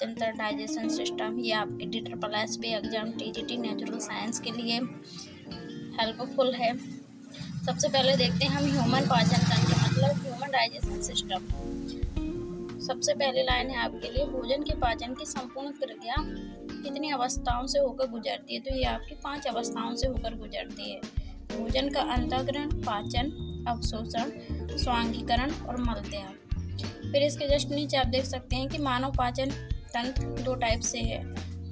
तंत्र, digestion system, ये आपके DSSB exam, TGT natural science के लिए हेल्पफुल है। सबसे पहले देखते हैं हम ह्यूमन पाचन तंत्र मतलब ह्यूमन डाइजेशन सिस्टम। सबसे पहले लाइन है आपके लिए, भोजन के पाचन की संपूर्ण प्रक्रिया कितनी अवस्थाओं से होकर गुजरती है? तो ये आपकी 5 अवस्थाओं से होकर गुजरती है। भोजन का अंतःग्रहण, पाचन, अवशोषण, स्वांगीकरण और मलत्याग। फिर इसके जस्ट नीचे आप देख सकते हैं कि मानव पाचन तंत्र 2 टाइप से है,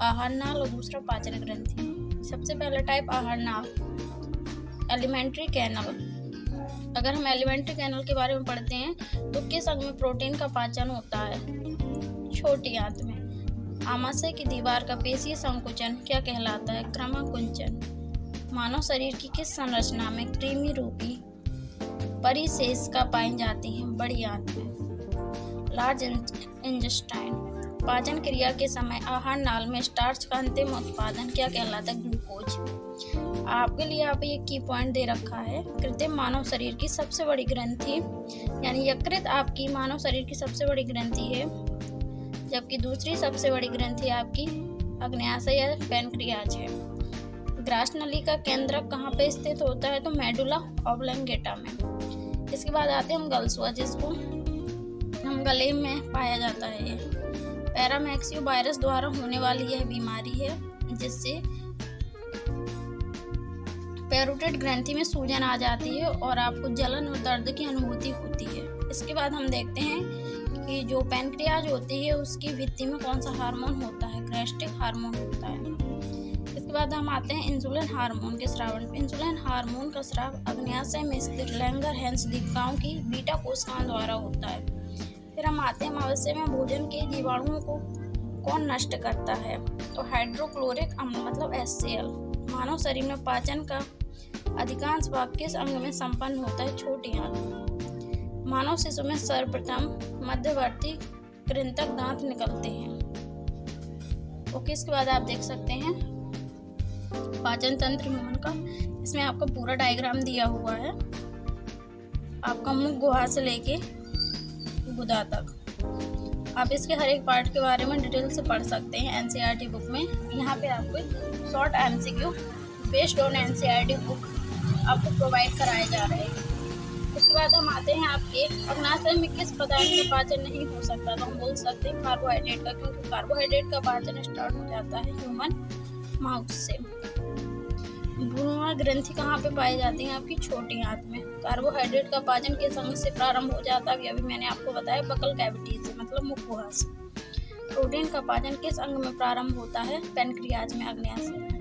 आहार नाल और दूसरा पाचन ग्रंथि। सबसे पहला टाइप आहार नाल, एलिमेंट्री कैनल। अगर हम एलिमेंट्री कैनल के बारे में पढ़ते हैं तो किस अंग में प्रोटीन का पाचन होता है? छोटी आंत में। आमाशय की दीवार का पेशीय संकुचन क्या कहलाता है? क्रमाकुंचन। मानव शरीर की किस संरचना में कृमि रूपी परिशेषिका पाई जाती हैं? बड़ी आंत में। Large intestine. पाचन क्रिया के समय आहार नाल में स्टार्च का अंतिम उत्पादन क्या कहलाता है? ग्लूकोज। आपके लिए आप ये की पॉइंट दे रखा है, कृत्रिम मानव शरीर की सबसे बड़ी ग्रंथि यानी यकृत आपकी मानव शरीर की सबसे बड़ी ग्रंथि है, जबकि दूसरी सबसे बड़ी ग्रंथि आपकी अग्न्याशय या पैनक्रियाज है। ग्रास नली का केंद्रक कहाँ पे स्थित होता है? तो मेडुला ऑब्लंगेटा में। इसके बाद आते हैं हम गलसुआ, जिसको हम गले में पाया जाता है। ये पैरामैक्सियो वायरस द्वारा होने वाली यह बीमारी है, जिससे पैरोटिड ग्रंथि में सूजन आ जाती है और आपको जलन और दर्द की अनुभूति होती है। इसके बाद हम देखते हैं कि जो पैनक्रियाज होती है उसकी भित्ति में कौन सा हार्मोन होता है? ग्रेस्टिक हार्मोन होता है। इसके बाद हम आते हैं इंसुलिन हार्मोन के स्रावन पे। इंसुलिन हार्मोन का स्राव अग्न्याशय में स्थित लैंगरहैंस दीपिकाओं की बीटा कोशिकाओं द्वारा होता है। फिर हम आते हैं मवेशी में भोजन के जीवाणुओं को कौन नष्ट करता है? तो हाइड्रोक्लोरिक अम्ल मतलब HCl। मानव शरीर में पाचन का अधिकांश भाग किस अंग में संपन्न होता है? छोटी आंत। मानव शिशु में सर्वप्रथम मध्यवर्ती कृंतक दांत निकलते हैं। ओके, इसके बाद आप देख सकते हैं पाचन तंत्र ह्यूमन का। इसमें आपका पूरा डायग्राम दिया हुआ है, आपका मुख गुहा से लेके गुदा तक। आप इसके हर एक पार्ट के बारे में डिटेल से पढ़ सकते हैं NCERT बुक में। यहाँ पे आपको short MCQ based on NCERT book आपको प्रोवाइड कराए जा रहे हैं। उसके बाद हम आते हैं आपके अग्न्याशय में किस पदार्थ का पाचन नहीं हो सकता? तो हम बोल सकते हैं कार्बोहाइड्रेट का, क्योंकि कार्बोहाइड्रेट का पाचन स्टार्ट हो जाता है ह्यूमन माउथ से। भ्रूण ग्रंथि कहाँ पे पाई जाती है? आपकी छोटी आंत में। कार्बोहाइड्रेट का पाचन किस अंग से प्रारंभ हो जाता है? अभी मैंने आपको बताया बकल कैविटी से मतलब मुख गुहा से। प्रोटीन का पाचन किस अंग में प्रारंभ होता है? पैनक्रियाज में, अग्न्याशय में।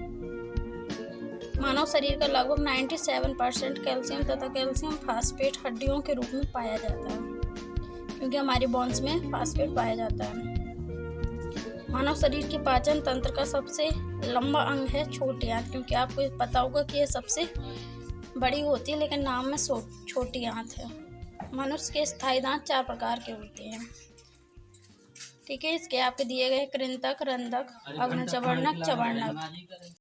मानव शरीर का लगभग 97% कैल्शियम तथा कैल्शियम फास्फेट हड्डियों के रूप में पाया जाता है, क्योंकि हमारी बोन्स में फास्फेट पाया जाता है। मानव शरीर के पाचन तंत्र का सबसे लंबा अंग है छोटी आंत, क्योंकि आपको पता होगा कि ये सबसे बड़ी होती है लेकिन नाम में छोटी आंत है। मनुष्य के स्थायी दांत 4 प्रकार के होते हैं। ठीक है, इसके आपके दिए गए कृंतक, रंधक, अग्नचवर्णक, चवर्णक।